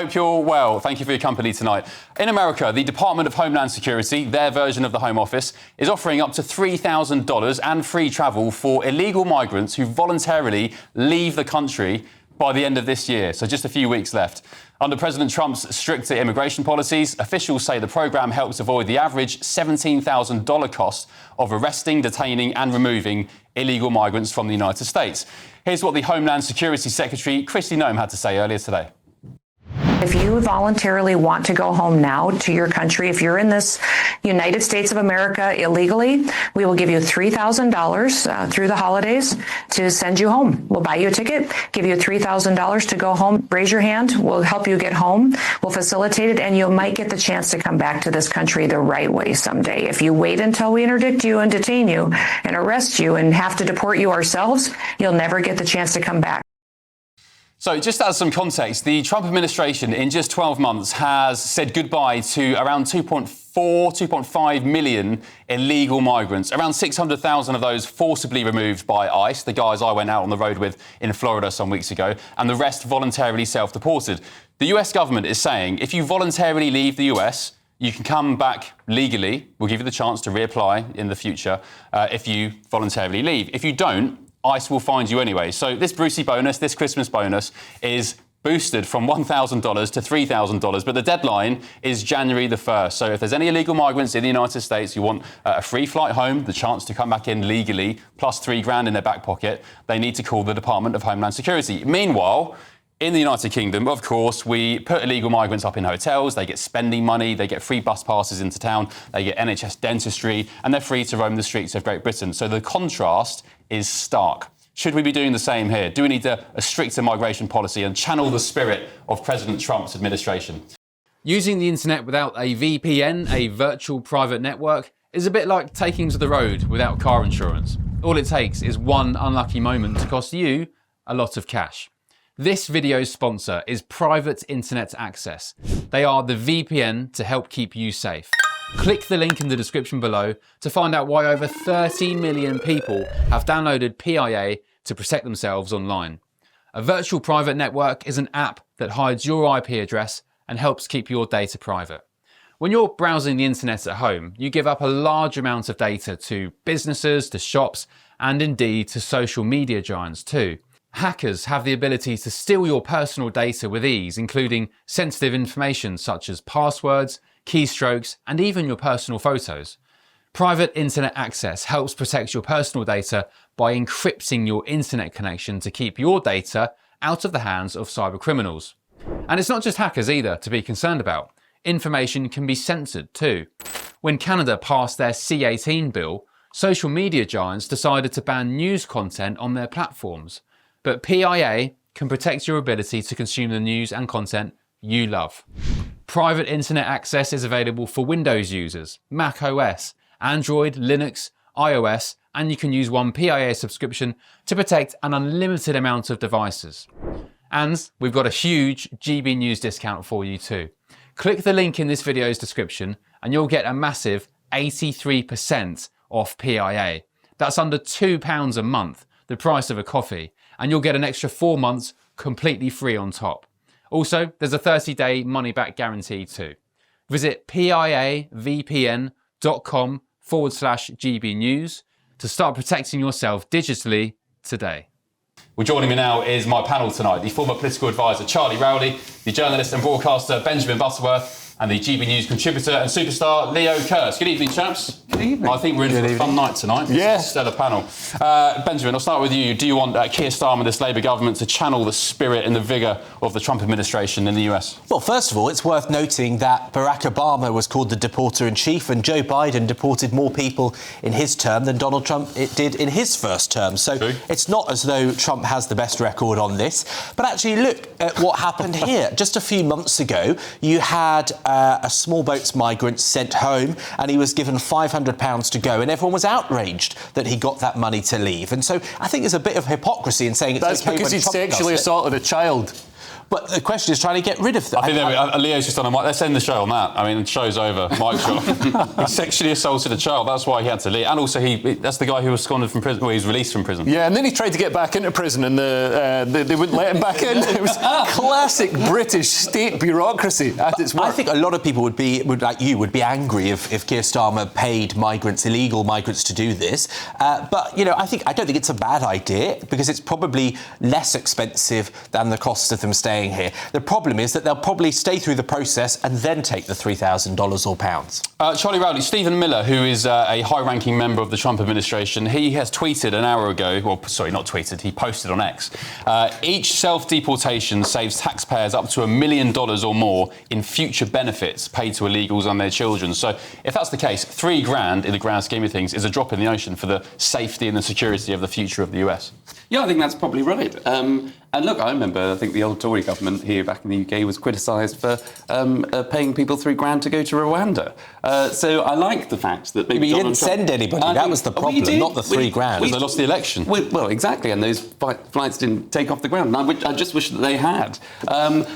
hope you're well. Thank you for your company tonight. In America, the Department of Homeland Security, their version of the Home Office, is offering up to $3,000 and free travel for illegal migrants who voluntarily leave the country by the end of this year, so just a few weeks left. Under President Trump's stricter immigration policies, officials say the programme helps avoid the average $17,000 cost of arresting, detaining and removing illegal migrants from the United States. Here's what the Homeland Security Secretary, Kristi Noem, had to say earlier today. If you voluntarily want to go home now to your country, if you're in this United States of America illegally, we will give you $3,000 through the holidays to send you home. We'll buy you a ticket, give you $3,000 to go home. Raise your hand. We'll help you get home. We'll facilitate it, and you might get the chance to come back to this country the right way someday. If you wait until we interdict you and detain you and arrest you and have to deport you ourselves, you'll never get the chance to come back. So just as some context, the Trump administration in just 12 months has said goodbye to around 2.5 million illegal migrants, around 600,000 of those forcibly removed by ICE, the guys I went out on the road with in Florida some weeks ago, and the rest voluntarily self-deported. The US government is saying if you voluntarily leave the US, you can come back legally. We'll give you the chance to reapply in the future if you voluntarily leave. If you don't, ICE will find you anyway. So this Brucey bonus, this Christmas bonus, is boosted from $1,000 to $3,000, but the deadline is January the 1st. So if there's any illegal migrants in the United States who want a free flight home, the chance to come back in legally, plus $3,000 in their back pocket, they need to call the Department of Homeland Security. Meanwhile, in the United Kingdom, of course, we put illegal migrants up in hotels, they get spending money, they get free bus passes into town, they get NHS dentistry, and they're free to roam the streets of Great Britain. So the contrast is stark. Should we be doing the same here? Do we need a stricter migration policy and channel the spirit of President Trump's administration? Using the internet without a VPN, a virtual private network, is a bit like taking to the road without car insurance. All it takes is one unlucky moment to cost you a lot of cash. This video's sponsor is Private Internet Access. They are the VPN to help keep you safe. Click the link in the description below to find out why over 30 million people have downloaded PIA to protect themselves online. A virtual private network is an app that hides your IP address and helps keep your data private. When you're browsing the internet at home, you give up a large amount of data to businesses, to shops, and indeed to social media giants too. Hackers have the ability to steal your personal data with ease, including sensitive information such as passwords, keystrokes, and even your personal photos. Private Internet Access helps protect your personal data by encrypting your internet connection to keep your data out of the hands of cyber criminals. And it's not just hackers either to be concerned about. Information can be censored too. When Canada passed their C-18 bill, social media giants decided to ban news content on their platforms. But PIA can protect your ability to consume the news and content you love. Private Internet Access is available for Windows users, Mac OS, Android, Linux, iOS, and you can use one PIA subscription to protect an unlimited amount of devices. And we've got a huge GB News discount for you too. Click the link in this video's description and you'll get a massive 83% off PIA. That's under £2 a month, the price of a coffee, and you'll get an extra 4 months completely free on top. Also, there's a 30-day money-back guarantee too. Visit piavpn.com/GB News to start protecting yourself digitally today. Well, joining me now is my panel tonight, the former political advisor Charlie Rowley, the journalist and broadcaster Benjamin Butterworth, and the GB News contributor and superstar Leo Kurz. Good evening, chaps. Good evening. I think we're in for a fun night tonight. Yeah. It's a stellar panel. Benjamin, I'll start with you. Do you want Keir Starmer, this Labour government, to channel the spirit and the vigour of the Trump administration in the US? Well, first of all, it's worth noting that Barack Obama was called the deporter-in-chief and Joe Biden deported more people in his term than Donald Trump did in his first term. So True. It's not as though Trump has the best record on this. But actually, look at what happened here. Just a few months ago, you had a small boat's migrant sent home and he was given £500 to go and everyone was outraged that he got that money to leave. And so I think there's a bit of hypocrisy in saying it's That's okay because when he Trump sexually does it. assaulted a child. But the question is trying to get rid of them. I think Leo's just on a mic. Let's end the show on that. I mean, the show's over. Mike shot. He sexually assaulted a child. That's why he had to leave. And also, that's the guy who was absconded from prison. Well, he was released from prison. Yeah, and then he tried to get back into prison, and they wouldn't let him back in. It was classic British state bureaucracy at its worst. I think a lot of people would be angry if Keir Starmer paid illegal migrants to do this. But I don't think it's a bad idea, because it's probably less expensive than the cost of them staying here. The problem is that they'll probably stay through the process and then take the $3,000 or pounds. Charlie Rowley, Stephen Miller, who is a high-ranking member of the Trump administration, he has tweeted an hour ago, not tweeted, he posted on X, each self-deportation saves taxpayers up to $1 million or more in future benefits paid to illegals and their children. So if that's the case, $3,000 in the grand scheme of things is a drop in the ocean for the safety and the security of the future of the US. Yeah, I think that's probably right. And look, I remember, I think the old Tory government here back in the UK was criticised for paying people $3,000 to go to Rwanda. So I like the fact that maybe But you Donald didn't Trump, send anybody. That was the problem, not the $3,000. Because they lost the election. Well, exactly, and those flights didn't take off the ground. And I just wish that they had.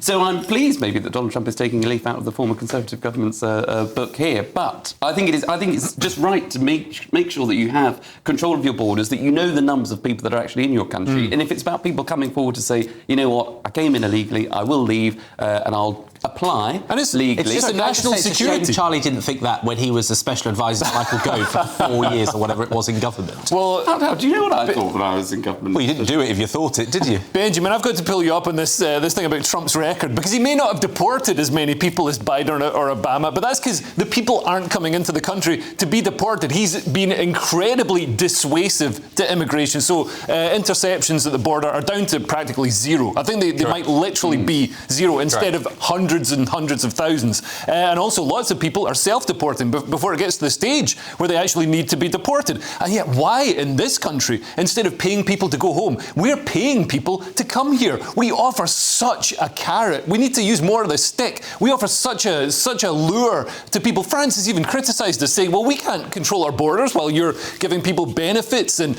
So I'm pleased maybe that Donald Trump is taking a leaf out of the former Conservative government's book here. But I think it's just right to make sure that you have control of your borders, that you know the numbers of people that are actually in your country. And if it's about people coming forward to say, you know what, I came in illegally, I will leave, and I'll apply legally. It's a national security. Charlie didn't think that when he was a special advisor to Michael Gove for 4 years or whatever it was in government. Well, how do you know what I thought when I was in government? Well, you didn't do it if you thought it, did you? Benjamin, I've got to pull you up on this thing about Trump's record, because he may not have deported as many people as Biden or Obama, but that's because the people aren't coming into the country to be deported. He's been incredibly dissuasive to immigration. So interceptions at the border are down to practically zero. I think they might literally be zero instead of hundreds and hundreds of thousands. And also lots of people are self-deporting before it gets to the stage where they actually need to be deported. And yet why in this country, instead of paying people to go home, we're paying people to come here? We offer such a carrot. We need to use more of the stick. We offer such a lure to people. France has even criticised us, saying, well, we can't control our borders while you're giving people benefits and,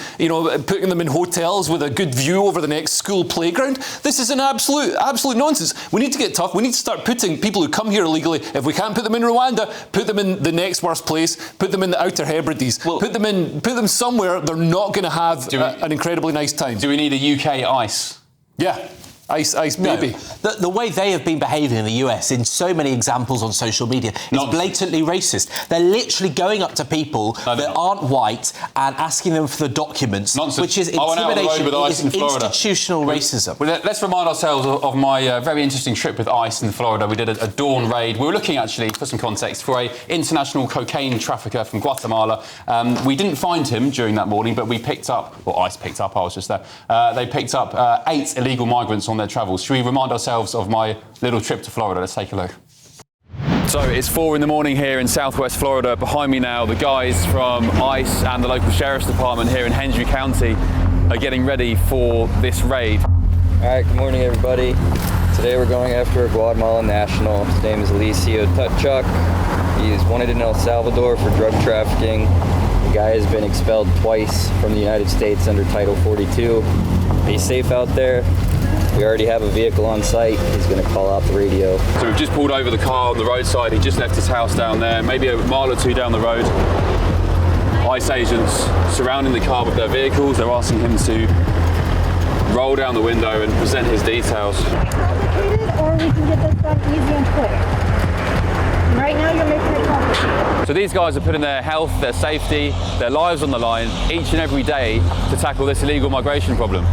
putting them in hotels with a good view over the next school playground. This is an absolute nonsense. We need to get tough. We need to start putting people who come here illegally, if we can't put them in Rwanda, put them in the next worst place, put them in the Outer Hebrides, put them somewhere they're not going to have an incredibly nice time. Do we need a UK ICE? Yeah. Ice baby. No. The way they have been behaving in the US in so many examples on social media is blatantly racist. They're literally going up to people that aren't white and asking them for the documents, which is intimidation. It is institutional racism. Well, let's remind ourselves of my very interesting trip with ICE in Florida. We did a dawn raid. We were looking, actually, for some context, for an international cocaine trafficker from Guatemala. We didn't find him during that morning, but we picked up, or ICE picked up, I was just there, they picked up 8 illegal migrants on their travels. Should we remind ourselves of my little trip to Florida? Let's take a look. So it's 4 in the morning here in southwest Florida. Behind me now, the guys from ICE and the local sheriff's department here in Hendry County are getting ready for this raid. All right, good morning, everybody. Today we're going after a Guatemalan national. His name is Alicio Tutchuk. He's wanted in El Salvador for drug trafficking. The guy has been expelled twice from the United States under Title 42. Be safe out there. We already have a vehicle on site. He's going to call out the radio. So we've just pulled over the car on the roadside. He just left his house down there, maybe a mile or two down the road. ICE agents surrounding the car with their vehicles. They're asking him to roll down the window and present his details. Complicated, or we can get this done easy and quick. And right now you're making it complicated. So these guys are putting their health, their safety, their lives on the line each and every day to tackle this illegal migration problem.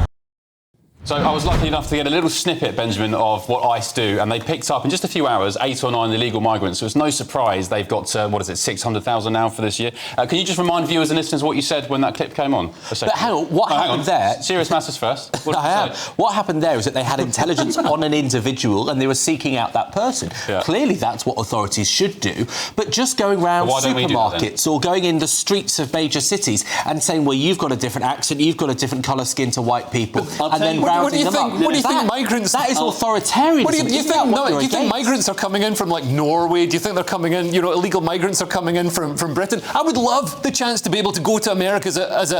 So I was lucky enough to get a little snippet, Benjamin, of what ICE do, and they picked up in just a few hours 8 or 9 illegal migrants. So it's no surprise they've got, 600,000 now for this year. Can you just remind viewers and listeners what you said when that clip came on? But hang on, what happened there? Serious matters first. What happened there is that they had intelligence on an individual and they were seeking out that person. Yeah. Clearly that's what authorities should do. But just going around supermarkets or going in the streets of major cities and saying, well, you've got a different accent, you've got a different colour skin to white people, and then what do you think? What do you think migrants? That is authoritarianism. What do you think? No, do you think migrants are coming in from like Norway? Do you think they're coming in? Illegal migrants are coming in from Britain. I would love the chance to be able to go to America as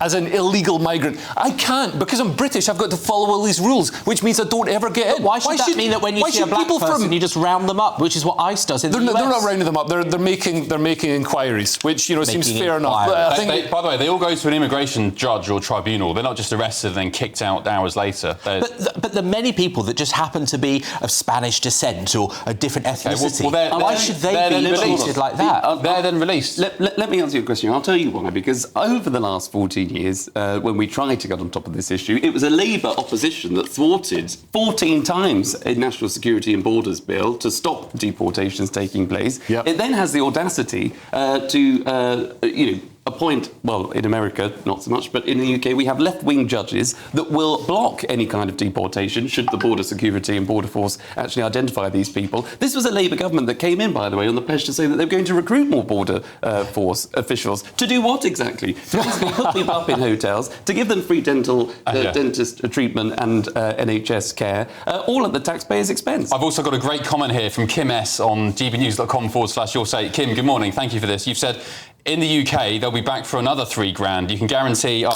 as an illegal migrant. I can't, because I'm British, I've got to follow all these rules, which means I don't ever get in. Why should that mean that when you see a black person, you just round them up, which is what ICE does in the US? They're not rounding them up. They're making inquiries, which seems fair enough. But I think by the way, they all go to an immigration judge or tribunal. They're not just arrested and then kicked out hours later. But the many people that just happen to be of Spanish descent or a different ethnicity, why should they be treated like that? They're then released. Let me answer your question. I'll tell you why. Because over the last 14 years, when we tried to get on top of this issue, it was a Labour opposition that thwarted 14 times a National Security and Borders Bill to stop deportations taking place. Yep. It then has the audacity to appoint, well, in America, not so much, but in the UK, we have left-wing judges that will block any kind of deportation should the Border Security and Border Force actually identify these people. This was a Labour government that came in, by the way, on the pledge to say that they were going to recruit more Border Force officials. To do what exactly? To basically put people up in hotels, to give them free dental dentist treatment and NHS care, all at the taxpayer's expense. I've also got a great comment here from Kim S on gbnews.com/your site. Kim, good morning. Thank you for this. You've said, in the UK, they'll be back for another $3,000. You can guarantee. You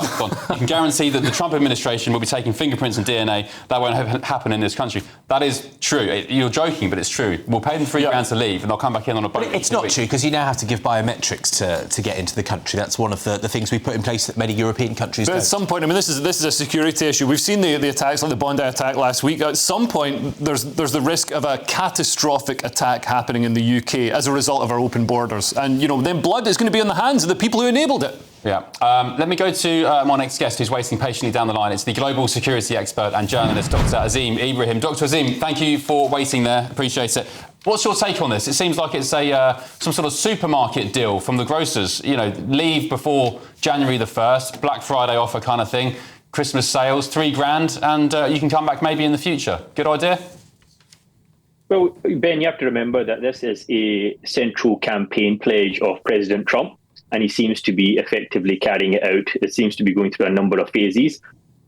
can guarantee that the Trump administration will be taking fingerprints and DNA. That won't happen in this country. That is true. You're joking, but it's true. We'll pay them $3,000 to leave, and they'll come back in on a boat. But it's not true, because you now have to give biometrics to get into the country. That's one of the things we put in place that many European countries don't. At some point, I mean, this is a security issue. We've seen the attacks, like the Bondi attack last week. At some point, there's the risk of a catastrophic attack happening in the UK as a result of our open borders, and then blood is going to be on the hands of the people who enabled it. Yeah. Let me go to my next guest, who's waiting patiently down the line. It's the global security expert and journalist, Dr. Azim Ibrahim. Dr. Azim, thank you for waiting there. Appreciate it. What's your take on this? It seems like it's some sort of supermarket deal from the grocers. Leave before January the 1st, Black Friday offer kind of thing, Christmas sales, $3,000, and you can come back maybe in the future. Good idea? Well, Ben, you have to remember that this is a central campaign pledge of President Trump, and he seems to be effectively carrying it out. It seems to be going through a number of phases.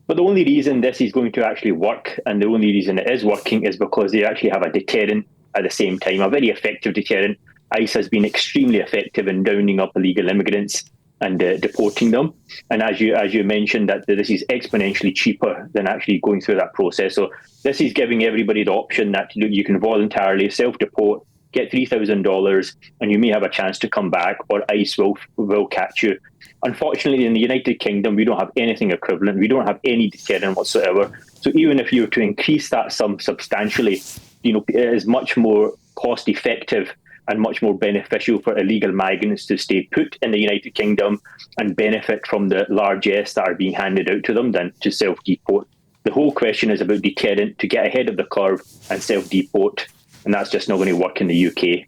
But the only reason this is going to actually work, and the only reason it is working, is because they actually have a deterrent at the same time, a very effective deterrent. ICE has been extremely effective in rounding up illegal immigrants and deporting them. And as you mentioned, that this is exponentially cheaper than actually going through that process. So this is giving everybody the option that you can voluntarily self-deport, get $3,000, and you may have a chance to come back, or ICE will catch you. Unfortunately, in the United Kingdom, we don't have anything equivalent. We don't have any deterrent whatsoever. So even if you were to increase that sum substantially, it is much more cost effective and much more beneficial for illegal migrants to stay put in the United Kingdom and benefit from the largesse that are being handed out to them than to self-deport. The whole question is about deterrent, to get ahead of the curve and self-deport, and that's just not going to work in the UK.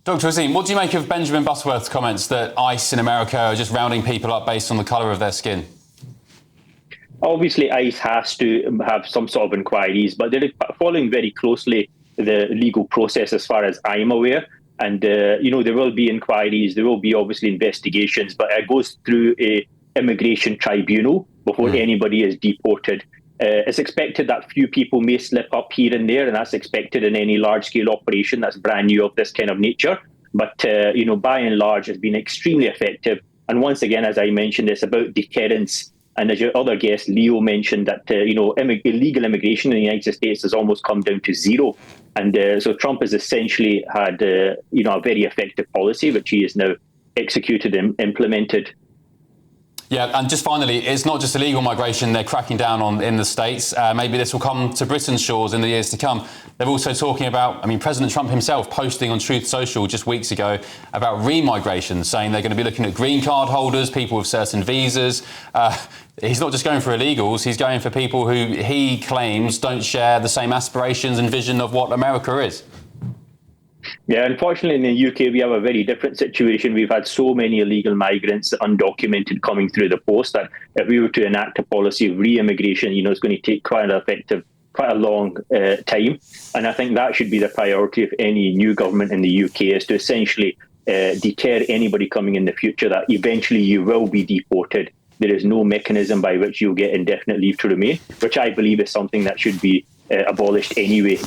Dr. Azim, what do you make of Benjamin Butterworth's comments that ICE in America are just rounding people up based on the colour of their skin? Obviously, ICE has to have some sort of inquiries, but they're following very closely the legal process as far as I'm aware. And, there will be inquiries, there will be obviously investigations, but it goes through a immigration tribunal before anybody is deported. It's expected that few people may slip up here and there, and that's expected in any large-scale operation that's brand new of this kind of nature. But, by and large, it's been extremely effective. And once again, as I mentioned, it's about deterrence. And as your other guest, Leo, mentioned that, illegal immigration in the United States has almost come down to zero. And so Trump has essentially had, a very effective policy, which he has now executed and implemented. Yeah, and just finally, it's not just illegal migration they're cracking down on in the States. Maybe this will come to Britain's shores in the years to come. They're also talking about, President Trump himself posting on Truth Social just weeks ago about remigration, saying they're going to be looking at green card holders, people with certain visas. He's not just going for illegals, he's going for people who he claims don't share the same aspirations and vision of what America is. Yeah, unfortunately in the UK we have a very different situation. We've had so many illegal migrants, undocumented, coming through the post that if we were to enact a policy of re-immigration, it's going to take quite a long time. And I think that should be the priority of any new government in the UK, is to essentially deter anybody coming in the future, that eventually you will be deported. There is no mechanism by which you'll get indefinite leave to remain, which I believe is something that should be abolished anyway.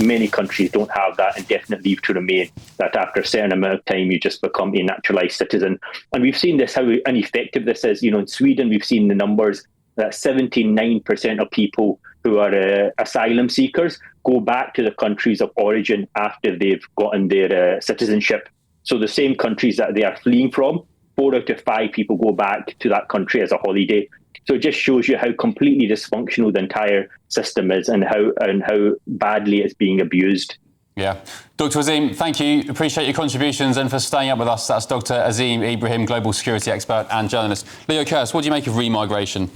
Many countries don't have that indefinite leave to remain, that after a certain amount of time you just become a naturalised citizen. And we've seen this, how ineffective this is. In Sweden, we've seen the numbers that 79% of people who are asylum seekers go back to the countries of origin after they've gotten their citizenship. So the same countries that they are fleeing from, 4 out of 5 people go back to that country as a holiday. So it just shows you how completely dysfunctional the entire system is and how badly it's being abused. Yeah. Dr. Azim, thank you. Appreciate your contributions and for staying up with us. That's Dr. Azim Ibrahim, global security expert and journalist. Leo Kearse, what do you make of remigration?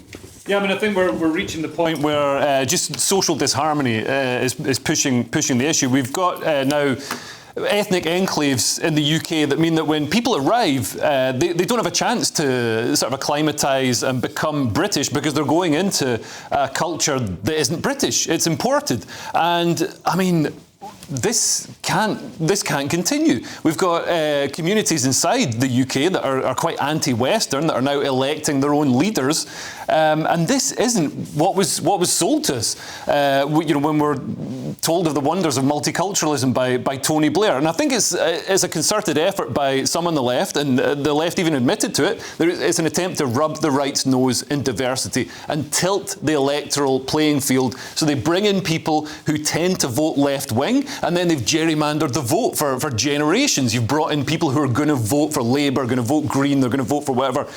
Yeah, I think we're reaching the point where just social disharmony is pushing the issue. We've got now ethnic enclaves in the UK that mean that when people arrive, they don't have a chance to sort of acclimatise and become British because they're going into a culture that isn't British. It's imported. And, this can't continue. We've got communities inside the UK that are quite anti-Western, that are now electing their own leaders, and this isn't what was sold to us. When we're told of the wonders of multiculturalism by Tony Blair, and I think it's a concerted effort by some on the left, and the left even admitted to it. It's an attempt to rub the right's nose in diversity and tilt the electoral playing field, so they bring in people who tend to vote left-wing. And then they've gerrymandered the vote for generations. You've brought in people who are going to vote for Labour, going to vote Green, they're going to vote for whatever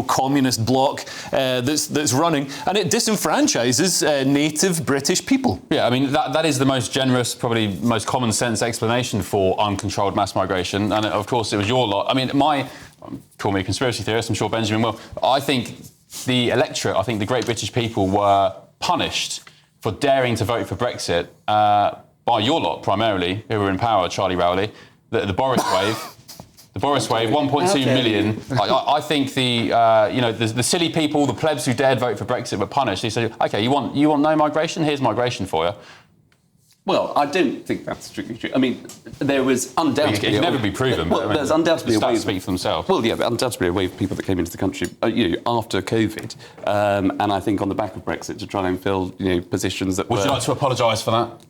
communist bloc that's running, and it disenfranchises native British people. Yeah, that is the most generous, probably most common sense explanation for uncontrolled mass migration. And of course, it was your lot. Call me a conspiracy theorist. I'm sure Benjamin will. I think the electorate, I think the great British people were punished for daring to vote for Brexit. By your lot, primarily, who were in power, Charlie Rowley, the Boris wave. The Boris wave, 1.2 million. I think the silly people, the plebs who dared vote for Brexit were punished. He said, OK, you want no migration? Here's migration for you. Well, I don't think that's strictly true. There was undoubtedly... It can never be proven. There's undoubtedly a wave... speak for themselves. Well, yeah, but undoubtedly a wave of people that came into the country, after COVID, and I think on the back of Brexit to try and fill, positions that Would you like to apologise for that?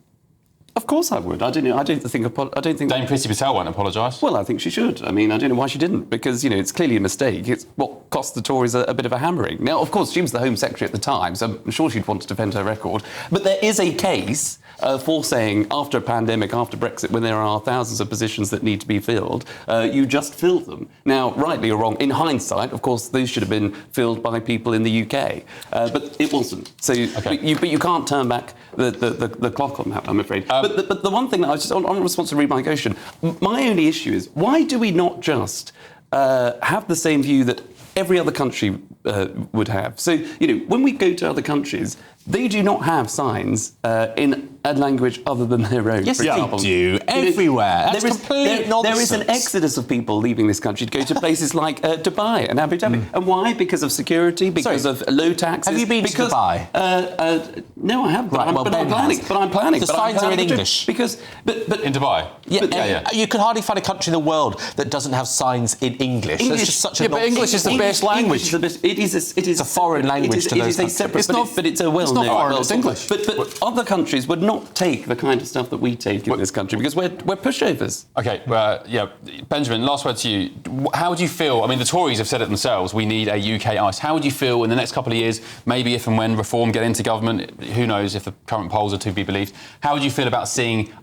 Of course I would. I don't think Dame Priti Patel won't apologise. Well, I think she should. I don't know why she didn't, because it's clearly a mistake. It's what cost the Tories a bit of a hammering. Now, of course, she was the Home Secretary at the time, so I'm sure she'd want to defend her record. But there is a case for saying, after a pandemic, after Brexit, when there are thousands of positions that need to be filled, you just fill them. Now, rightly or wrong, in hindsight, of course, those should have been filled by people in the UK, but it wasn't. So, but you can't turn back the clock on that, I'm afraid. But the one thing that I was just on response to remigration, my only issue is, why do we not just have the same view that every other country would have? So, when we go to other countries, they do not have signs in a language other than their own. Yes, they do. Everywhere. There is an exodus of people leaving this country to go to places like Dubai and Abu Dhabi. And why? Because of security, because of low taxes. Have you been to Dubai? No, I haven't. Right, but I'm planning. The signs are in English. But in Dubai? Yeah. You can hardly find a country in the world that doesn't have signs in English. That's just such a but English is the best language. It is a foreign language to those countries. But it's a well-known. It's not foreign, it's English. But other countries would not take the kind of stuff that we take in this country because we're pushovers. OK, Benjamin, last word to you. How do you feel? The Tories have said it themselves, we need a UK ICE. How would you feel in the next couple of years, maybe if and when Reform get into government, who knows if the current polls are to be believed, how would you feel about seeing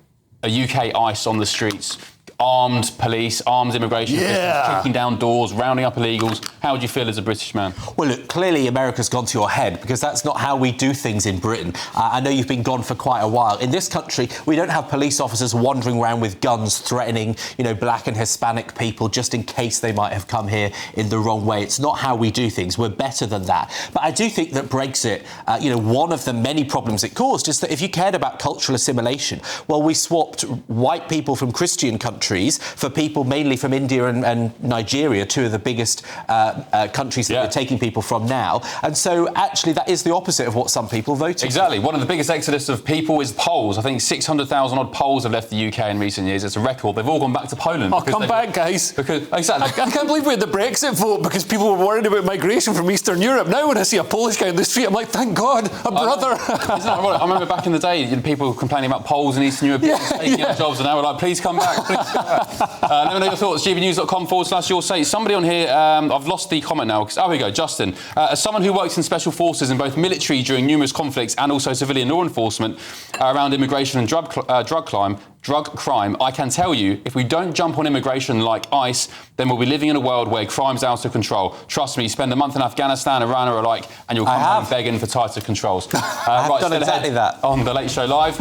a UK ICE on the streets? Armed police, armed immigration, kicking down doors, rounding up illegals. How would you feel as a British man? Well, look, clearly America's gone to your head because that's not how we do things in Britain. I know you've been gone for quite a while. In this country, we don't have police officers wandering around with guns threatening, black and Hispanic people just in case they might have come here in the wrong way. It's not how we do things. We're better than that. But I do think that Brexit, one of the many problems it caused is that if you cared about cultural assimilation, well, we swapped white people from Christian countries countries for people mainly from India and Nigeria, two of the biggest countries that we're taking people from now. And so actually that is the opposite of what some people voted. Exactly. One of the biggest exodus of people is Poles. I think 600,000 odd Poles have left the UK in recent years. It's a record. They've all gone back to Poland. Oh, come back, guys. Exactly. I can't believe we had the Brexit vote because people were worried about migration from Eastern Europe. Now when I see a Polish guy in the street, I'm like, thank God, a brother. Isn't that ironic? I remember back in the day, people complaining about Poles in Eastern Europe taking our jobs, and now we're like, please come back. Please come back. Let me know your thoughts. gbnews.com/your say. Somebody on here, I've lost the comment now. Oh, here we go. Justin. As someone who works in special forces in both military during numerous conflicts and also civilian law enforcement around immigration and drug crime, I can tell you, if we don't jump on immigration like ICE, then we'll be living in a world where crime's out of control. Trust me, spend a month in Afghanistan, Iran or alike, and you'll come home begging for tighter controls. I've done exactly that. On The Late Show Live.